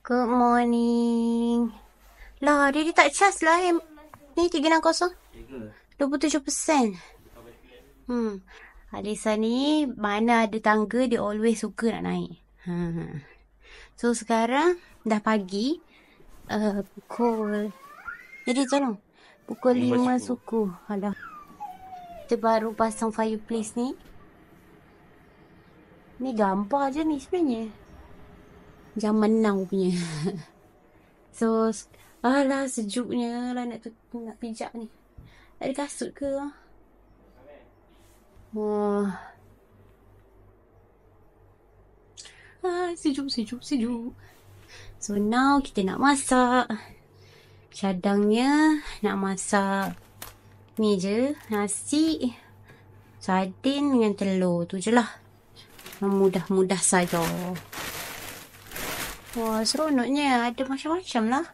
Good morning. Lah, dia tak charge lah. Ni 360. 27%. Alisa ni, mana ada tangga, dia always suka nak naik. So, sekarang dah pagi. Jadi, tolong. Pukul 5 suku. Alah. Kita baru pasang fireplace ni. Ni gambar je ni sebenarnya. Zaman now punya. So, alah sejuknya lah nak pijak ni. Tak ada kasut ke? Wah. Sejuk. So, now kita nak masak. Cadangnya nak masak ni je. Nasi, sardin dengan telur. Tu je lah. Mudah-mudah saja. Wah, seronoknya. Ada macam-macam lah.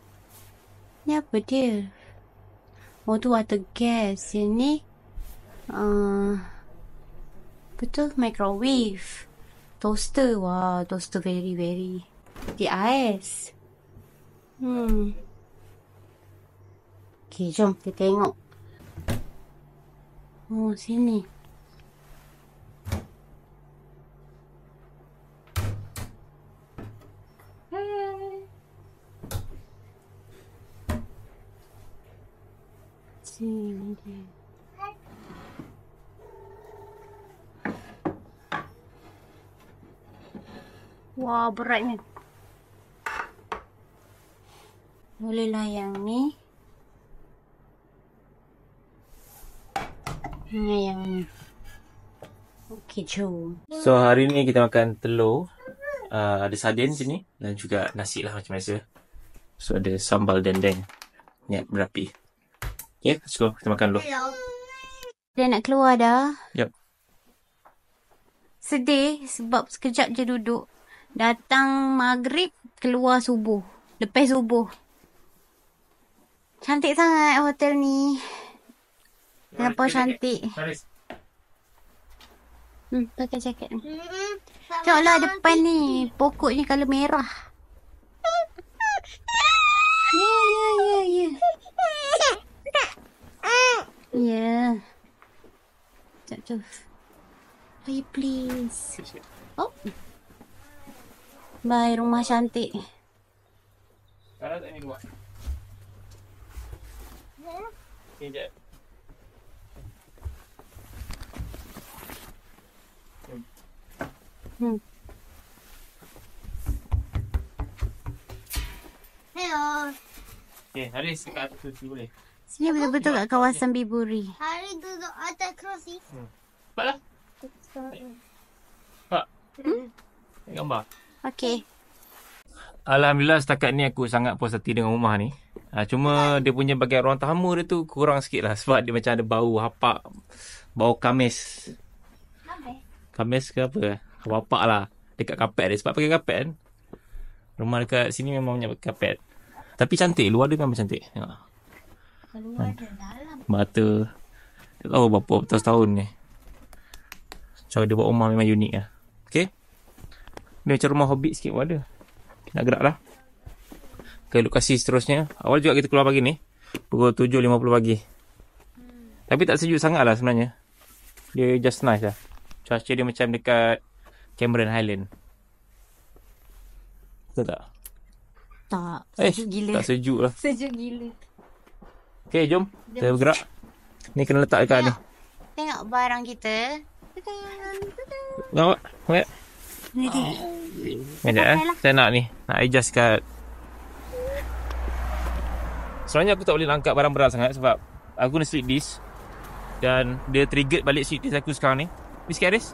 Ni apa dia? Oh, tu water gas. Yang ni betul, microwave. Toaster. Wah, toaster very di ais. Okay, jom kita tengok. Oh, sini. Sini dia. Wah, beratnya. Bolehlah yang ni. Yang ni. Okey, jom. So, hari ni kita makan telur. Ada sardin sini. Dan juga nasi lah macam biasa. So, ada sambal dendeng. Ni berapi. Okay, let's go. Kita makan dulu. Dia nak keluar dah. Yep. Sedih sebab sekejap je duduk. Datang maghrib, keluar subuh. Lepas subuh. Cantik sangat hotel ni. Kenapa cantik? Pakai jaket ni. Tengoklah depan ni. Pokoknya colour merah. Ya. Ya. Sekejap. Bye, please. Oh. Bye, rumah cantik. Sekarang tak ni buat. Sekejap. Hello. Okay, Haris dekat atas tu boleh. Sini betul-betul kat kawasan Biburi. Hari duduk atas kerusi. Cepatlah. Pak. Tengok gambar. Okey. Alhamdulillah setakat ni aku sangat puas hati dengan rumah ni. Cuma dia punya bagian ruang tamu dia tu kurang sikit lah. Sebab dia macam ada bau hapak. Bau kamis. Kamis ke apa? Hapak lah. Dekat kapet dia. Sebab pakai kapet kan. Rumah dekat sini memang banyak pakai kapet. Tapi cantik. Luar dia memang cantik. Tengok. Keluar ada dalam. Mata. Tak tahu berapa betul setahun ni. Cara dia buat rumah memang unik lah. Okay. Ni macam rumah hobbit sikit pun ada. Nak gerak lah. Ke lokasi seterusnya. Awal juga kita keluar pagi ni. Pukul 7.50 pagi. Tapi tak sejuk sangat lah sebenarnya. Dia just nice lah. Cuaca dia macam dekat Cameron Highland. Betul tak? Tak. Sejuk gila. Tak sejuk lah. Sejuk gila. Okay, jom. Kita bergerak. Ni kena letak dekat ni. Tengok barang kita. Nampak? Nampak? Ni dia. Sekejap Saya nak ni. Nak adjust kat. Sebenarnya aku tak boleh angkat barang berat sangat sebab aku guna slip disc. Dan dia trigger balik slip disc aku sekarang ni. Sikit Haris.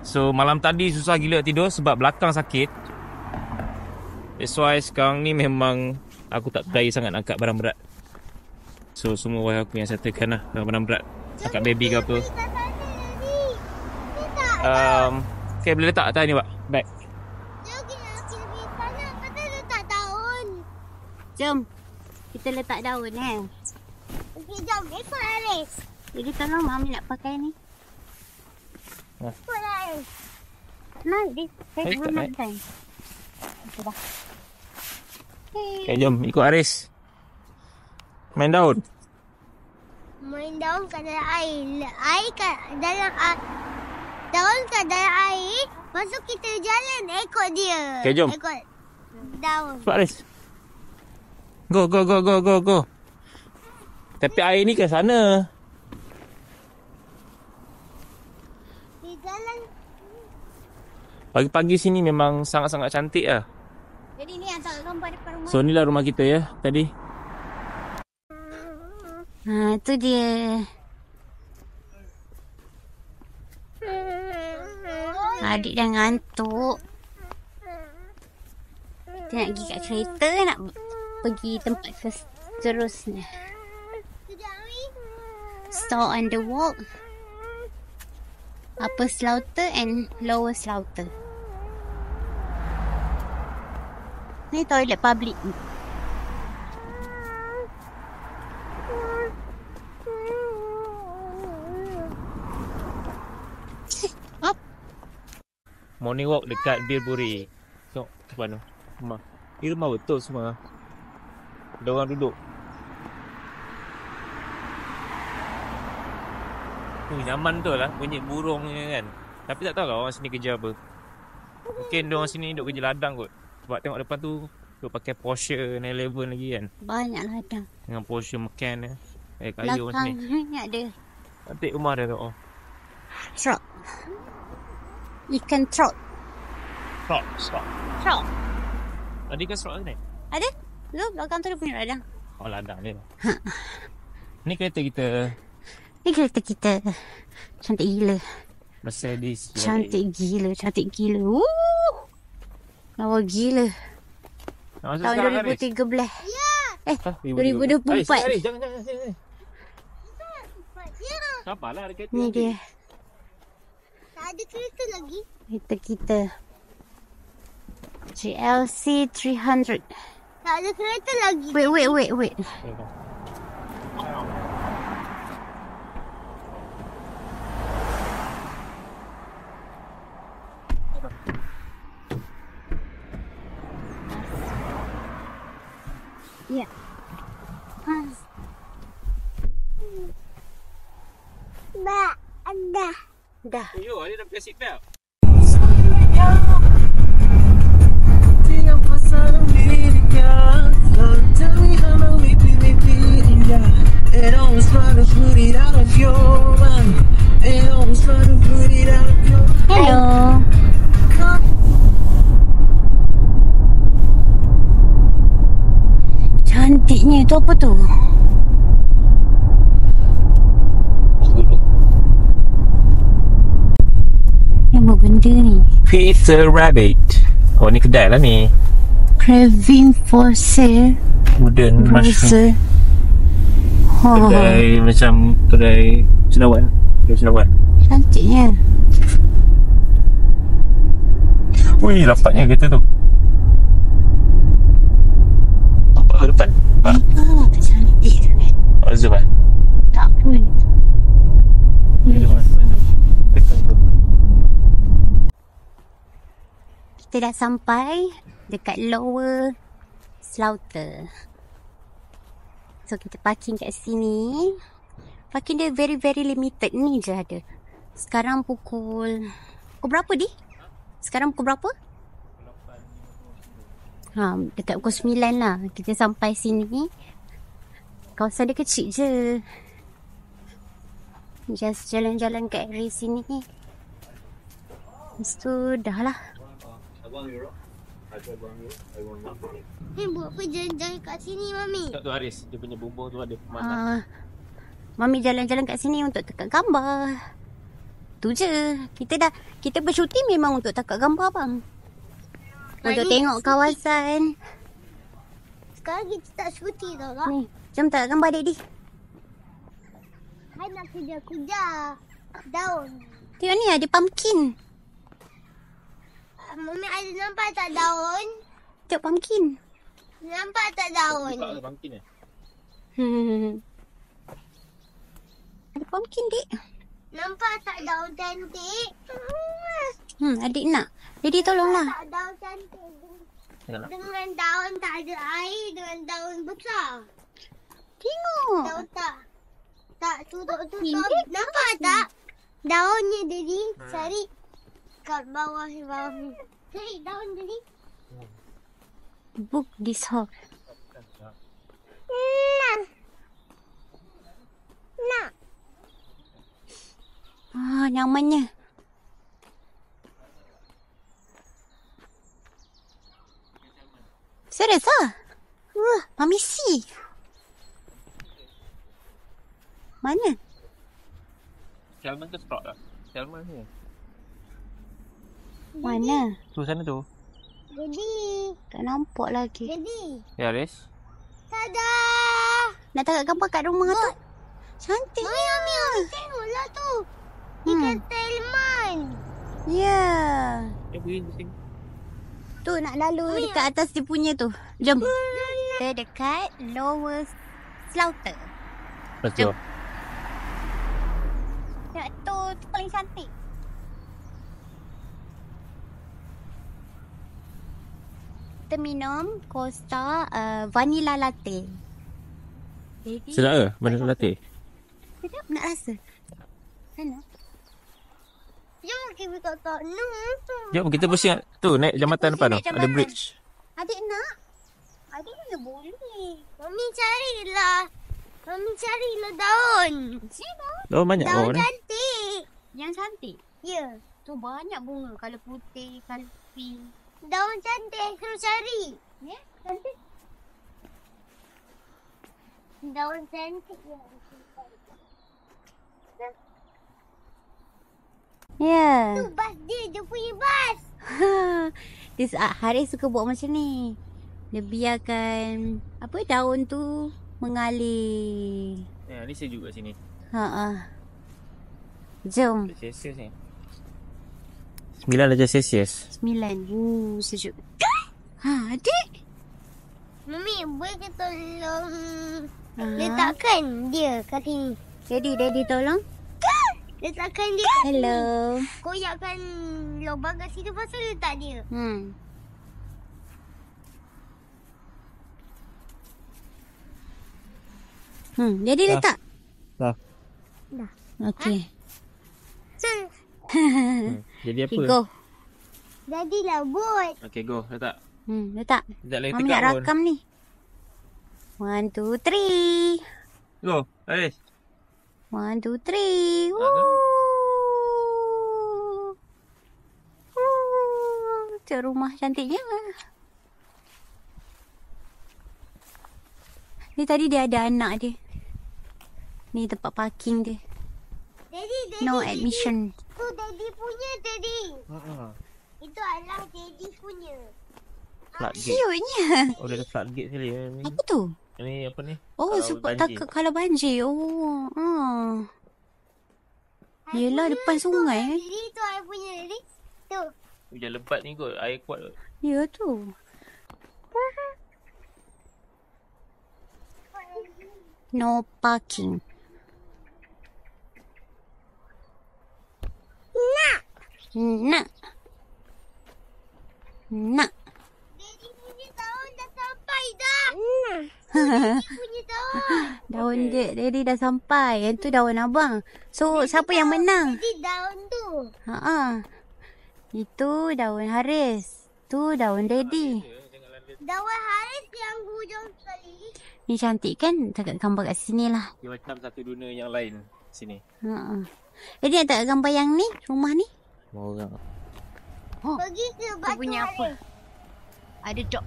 So malam tadi susah gila tidur sebab belakang sakit. That's why sekarang ni memang aku tak berdaya sangat nak angkat barang berat. So semua wife aku yang settlekan lah barang berat. Angkat baby ke apa. Okay, boleh letak atas ni pak. Bag. Jom. Kita letak daun Okey, jom. Ikut Haris. Jadi tolong Mami nak pakai ni. Ikut Haris. Naik dia. Saya Naik tak, belum naik? naik. Okay, dah. Okay, jom ikut Aris. Main daun. Main daun kat dalam air. Air kat dalam air. Daun kat dalam air. Masuk kita jalan ikut dia. Okay, jom. Ikut daun. Cepat Aris. Go. Tapi air ni ke sana. Di jalan. Pagi-pagi sini memang sangat-sangat cantik lah. Jadi ni yang tak gambar depan rumah. So, inilah rumah kita ya tadi. Ha, tu dia. Adik dah ngantuk. Kita nak pergi kat kereta, nak pergi tempat seterusnya. Sekejap, Ami. Store on the walk. Upper Slaughter and Lower Slaughter. Ni toilet public. Up. Morning walk dekat Bilburi. Tengok depan tu. Rumah. Ni rumah betul semua. Ada orang duduk. Nyaman betul lah bunyi burung ni kan. Tapi tak tahu lah orang sini kerja apa. Mungkin diorang sini duduk kerja ladang kot. Sebab tengok depan tu duduk pakai Porsche 911 lagi kan. Banyak ladang. Dengan Porsche Macan kayu Belakang sini. ni ada Cantik rumah dia tu. Oh. trout. Ikan trout. Strok. Trout. Ada ikan strok ni? Ada? Tu belakang tu dia punya ladang. Oh ladang dia. Ni kereta kita. Ni kereta kita. Cantik gila. Mercedes. Cantik gila. Lawa gila. Nak masuk Tahun sekarang, Haris? 2013. Ah, 2024. Haris, jangan. Ya. Sabarlah ada kereta. Ni dia. Tak ada kereta lagi. Kereta kita. GLC 300. Tak ada kereta lagi. Wait. Ya. Ada. Dah. Yo, ada dah pakai seat belt. Hello. Cantiknya itu apa tu? Apa benda ni? Peter Rabbit. Oh, ni kedai lah ni. Craving for sale. Wooden mushroom. Browser. Oh, Kedai macam kedai cendawan. cantiknya. Wih, rapatnya kereta tu. Nampak ke depan? Nampak? Oh, cantik sangat. Oh, zoom lah. Tak pun. Kita dah sampai dekat Lower Slaughter. So kita parking kat sini. Parking dia very limited. Ni je ada. Sekarang pukul berapa di? Sekarang pukul berapa? Dekat pukul 9 lah. Kita sampai sini. Kawasan dia kecil je. Just jalan-jalan kat area sini. Lepas tu dah lah. Buat apa jalan-jalan kat sini, Mami? Tak tu Haris, dia punya bumbung tu ada pemanah. Mami jalan-jalan kat sini untuk tekak gambar. Tu je. Kita bersyuting memang untuk tekak gambar bang. Untuk tengok kawasan. Sekarang kita tak syuting tau tak? Ni, jom tekak gambar Daddy. Hai nak kejar-kejar daun. Tengok ni ada pumpkin. Mami ada nampak tak daun? Tengok pumpkin. Nampak tak daun? Tak ada pumpkin Ada pumpkin dik. Nampak tak daun cantik? Adik nak. Daddy tolonglah. Tak daun cantik. Tengok nak. Dengan daun tak ada air, dengan daun besar. Tengok. Daun tak tutup-tutup. Ini Nampak tak? Daunnya Daddy. Cari kat bawah ni. Cari daun Daddy. Book this hole. Nak. Ah, nyamannya. Serius ah? Mami see. Mana? Salmon tu sprout lah. Salmon ni. Mana? Tu sana tu. Daddy. Tak nampak lagi. Daddy. Ya, Riz. Tada. Nak tangkap gambar kat rumah tu? Cantik. Mami, tengoklah tu. Ikan Telman. Ya. Dia pergi di sini. Tu nak lalu dekat atas dia punya tu. Jom. Kita dekat Lower Slaughter. Let's go. Tengok tu paling cantik. Kita minum Costa vanilla latte. Jadi, Sedap ke? Mana latte? sedap nak rasa. Sana. Jom kita kat no. Jom kita pusing tu naik jambatan depan tu. naik Ada jambatan. bridge. Adik nak? Adik mana boleh. Mami carilah. Mami carilah daun. Sini daun. Oh banyak Daun ni. cantik. Yang cantik. Ya. Tu banyak bunga. Kalau putih, kalau pink. Daun cantik. Suruh cari. Ya, cantik. Daun cantik. Ya. Tu bas dia punya bas. Haris suka buat macam ni. Dia biarkan apa daun tu mengalir. Ya, ni sejuk kat sini. Ha. Jom. Celsius ni. 9 darjah Celsius. 9. Sejuk. Ha, adik. Mami, boleh ke tolong letakkan dia kat sini? Daddy tolong. Letakkan dia. Hello. Koyakkan lubang kat situ, lepas tu letak dia. Daddy letak. Dah. Okey. So, Jadi apa? Okay, go. jadilah buat. Okay, go. Letak. Letak. Sekejap lagi Mami tekak nak pun. rakam ni. 1, 2, 3. Go. Haris. 1, 2, 3. Ah, Macam rumah cantiknya. Ni tadi dia ada anak dia. Ni tempat parking dia. Daddy. No admission. Tu Daddy punya, Daddy. Ha. Itu adalah Daddy punya. Floodgate. Cute-nya. Oh, dia ada floodgate sekali. Apa tu? Ini apa ni? Oh, Kalau sebab banjir. takut kalau banjir. Oh. Yelah, depan sungai. Daddy tu I punya, Daddy. Tu. Hujan lebat ni kot. Air kuat kot. Ya tu. No parking. Nak. Daddy punya daun dah sampai dah. Daddy punya daun. Daun dia, Daddy dah sampai. Yang tu daun abang. So, siapa yang menang? Daddy daun tu. Itu daun Haris. Tu daun Daddy. Daun Haris yang hujung sekali. Ni cantik kan? Tengok gambar kat sini lah. Dia macam satu dunia yang lain. Sini. Daddy nak tengok gambar yang ni? Rumah ni? Mau orang. Pergi ke batu punya apa? Haris. Ada dog.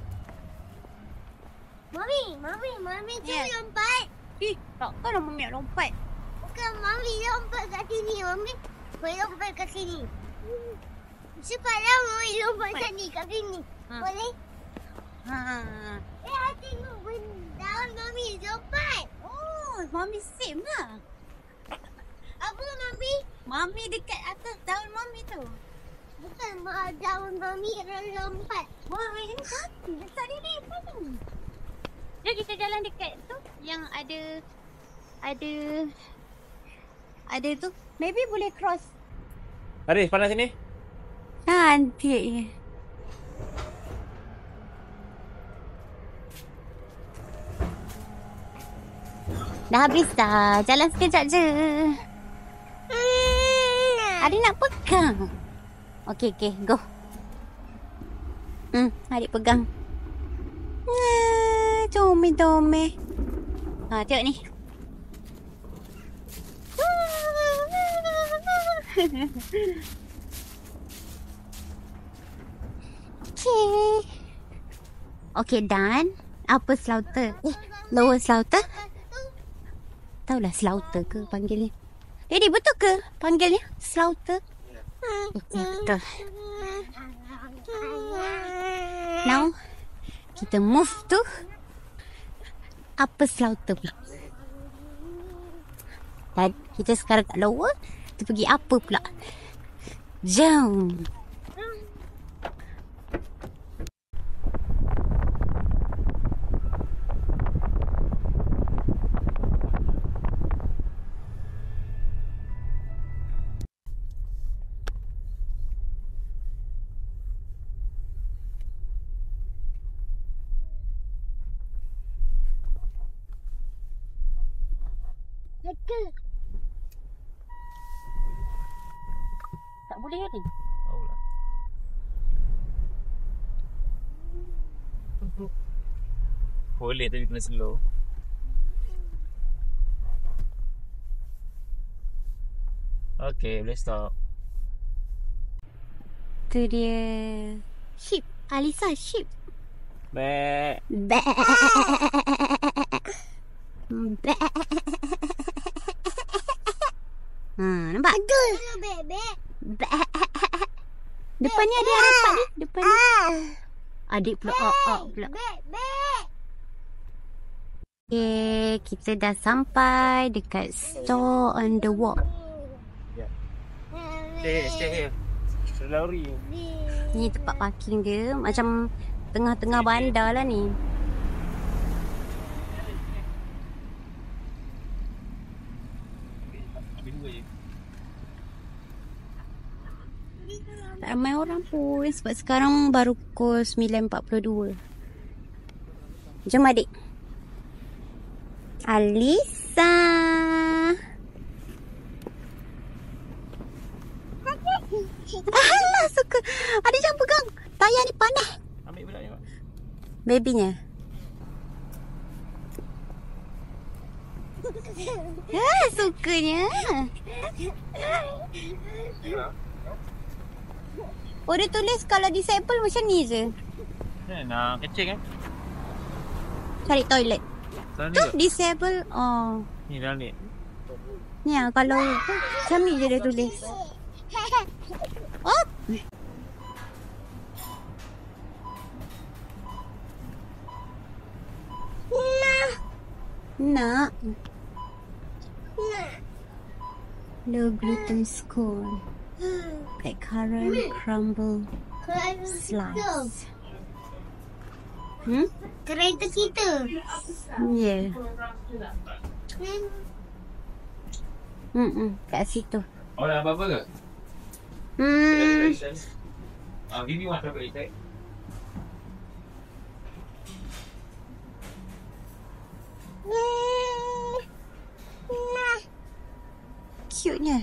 Mami tu Ya. lompat. Takkan nak Mami nak lompat. Bukan Mami lompat kat sini. Mami boleh lompat kat sini. Cepatlah Mami lompat kat sini. Boleh? I tengok daun Mami lompat. Oh, Mami same lah. Apa Mami? Mami dekat atas daun Mami tu. Bukan daun Mami lompat. Wah, ini cantik. Dekat ni pun. Jom kita jalan dekat tu. Yang ada tu. Maybe boleh cross. Haris, panas sini. Cantik. Dah habis dah. Jalan sekejap je. Adik nak pegang. Okey, go. Adik pegang. Comel. Tengok ni. Okay, done. Upper slaughter. Lower slaughter. Tahulah slaughter ke panggilnya. Daddy, betul ke panggilnya slaughter? Betul. Now, kita move to upper slaughter pula. Dan kita sekarang kat lower, kita pergi upper pula. Jom. Tak boleh ni. Tahulah. Boleh tapi kena slow. Okay, boleh stop. Tu dia. Sheep. Alisa, sheep. Back. Bek. Nampak? Betul bebek. Depan ni ada rapat ni. Depan ni. Adik pula pula. Bebek. Okay, kita dah sampai dekat store on the walk. Stay here. Lari. Ni tempat parking dia. Macam tengah-tengah bandar lah ni. Tak ramai orang pun sebab sekarang baru pukul 9.42. Jom adik. Alisa. Alah, suka. Adik jangan pegang. Tayar ni panas. Ambil pula ni, Pak. Babynya. Sukanya. Oh, dia tulis kalau disable macam ni je. Nak kecil kan? Cari toilet. Sana Tu ni. disable. Oh. Ni dah ni. Ni lah kalau macam ni je dia tulis. Oh. Nak. Low gluten scone. Blackcurrant crumble slice. Kereta kita. Yeah. Kat situ. Oh, nak apa-apa ke? Give me one chocolate, right? Cute-nya.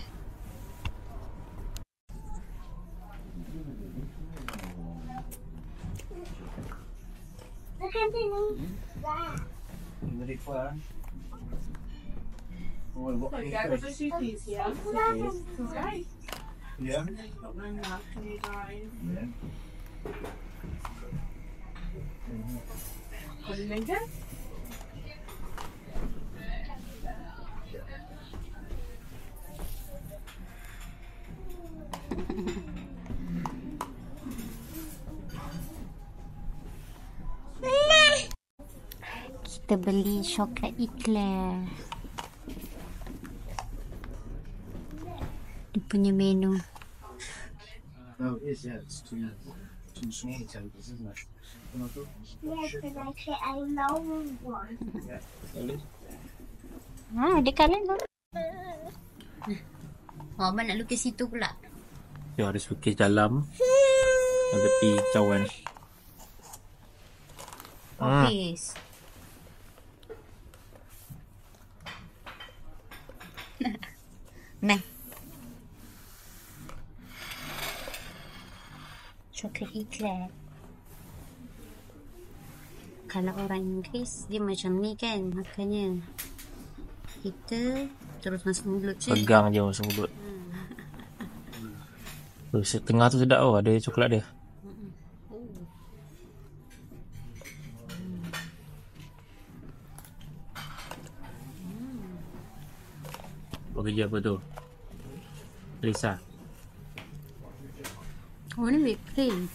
Bukan sini. Very fun. So you guys are the shoes, yeah? Okay. Yeah. Opening up, can you guys? Put it in again. Kita beli coklat eclair. Dia punya menu. No, it is, yeah. It's two small tables, isn't it? Yes, and I say I know one. Ada colour tu. Oh, abang nak lukis situ pula. Ya, ada lukis dalam. Ada tepi cawan. Office. Nah. Coklat eclair. Kalau orang Inggeris, dia macam ni kan makannya. Kita terus masuk mulut je. Pegang je masuk mulut. Setengah tu sedap ada coklat dia. Buat kerja apa tu? Lisa. Oh, ni whipped cream.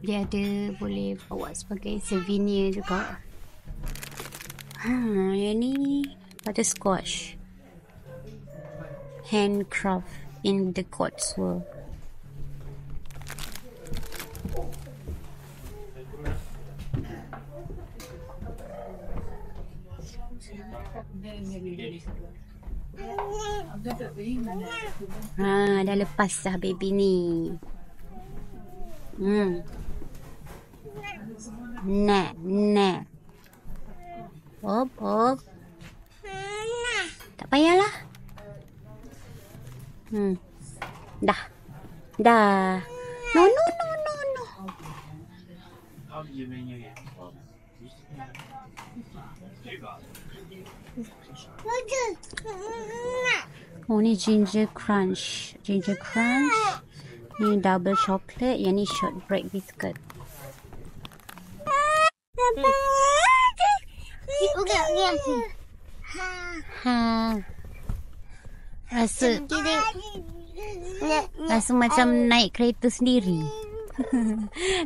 Dia ada boleh bawa sebagai souvenir juga. Yang ni butterscotch. Handcraft in the Cotswold. Dah lepas dah baby ni. Nak. Op. Tak payahlah. Dah. No. Oh, ni ginger crunch. Ni double chocolate. Yang ni shortbread biscuit. Rasa macam naik kereta sendiri.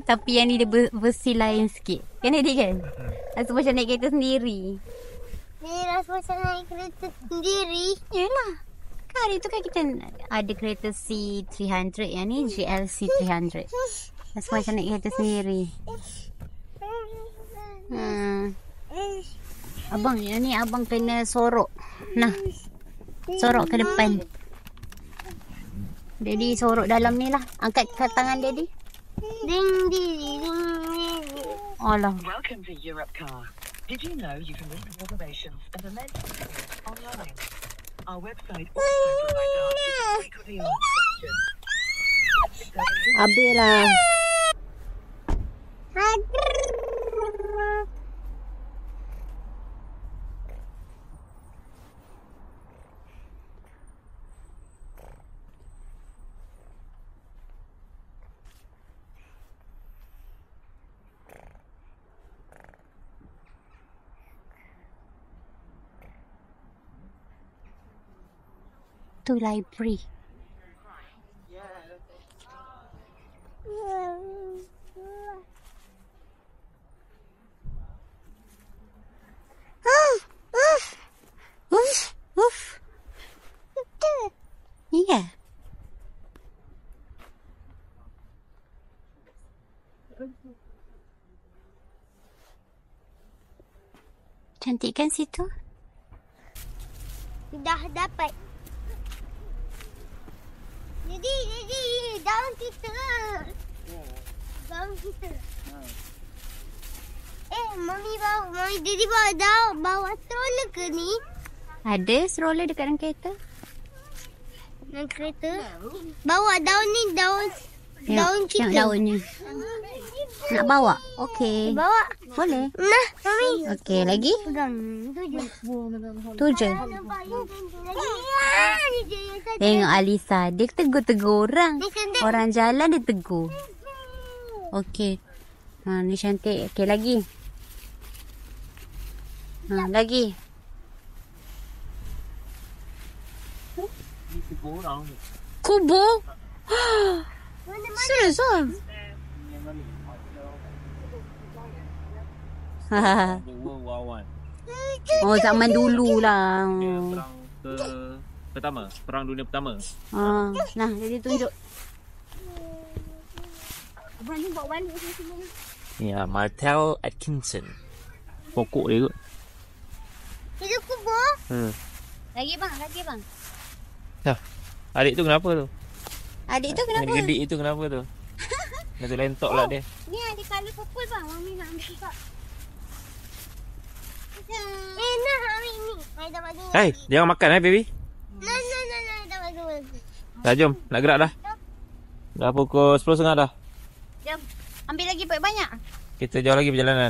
Tapi yang ni dia versi lain sikit. Kan Eddie kan? Rasa macam naik kereta sendiri. Ni rasa macam naik kereta sendiri. Yelah. Kan hari tu kan kita ada kereta C300. Yang ni GLC 300. Rasa macam naik kereta sendiri. Abang, yang ni abang kena sorok. Nah. Sorok ke depan. Daddy sorok dalam ni lah. Angkat ke tangan Daddy. Ding. Alah. Welcome to Europe Car. Did you know you can make reservations and amend online? Our website also provides answers to frequently asked questions. Habis lah. Tu library. Iya. Cantik kan situ? Dah dapat. Jadi daun kita. Mami Daddy bawa stroller ke ni? Ada stroller dekat dalam kereta. Dalam kereta? Bawa daun ni, daun kita. Yang daunnya. Nak bawa? Okey. Bawa. Boleh. Nah, Mami. Okey, lagi? Pegang. Tu je. Tengok Alisa. Dia tegur-tegur orang. Orang jalan dia tegur. Okey. Ni cantik. Okey, lagi. Lagi. Kubur? Serius lah? Oh, zaman dulu lah. Perang Dunia Pertama. Nah, jadi tunjuk. Abang ni bawa balik semua. Ya, Martel Atkinson. Pokok dia kot. Itu kubur. Lagi bang. Adik tu kenapa tu? Adik tu kenapa? Adik gedik itu kenapa tu? Dia lentok lah dia. Ni ada colour purple bang. Mami nak ambil juga. Nah, Mami ni. I tak bagi. Hey, jangan makan baby. No, tak bagi. Dah jom, nak gerak dah. Dah pukul 10.30 dah. Jom. Ambil lagi banyak. Kita jauh lagi perjalanan.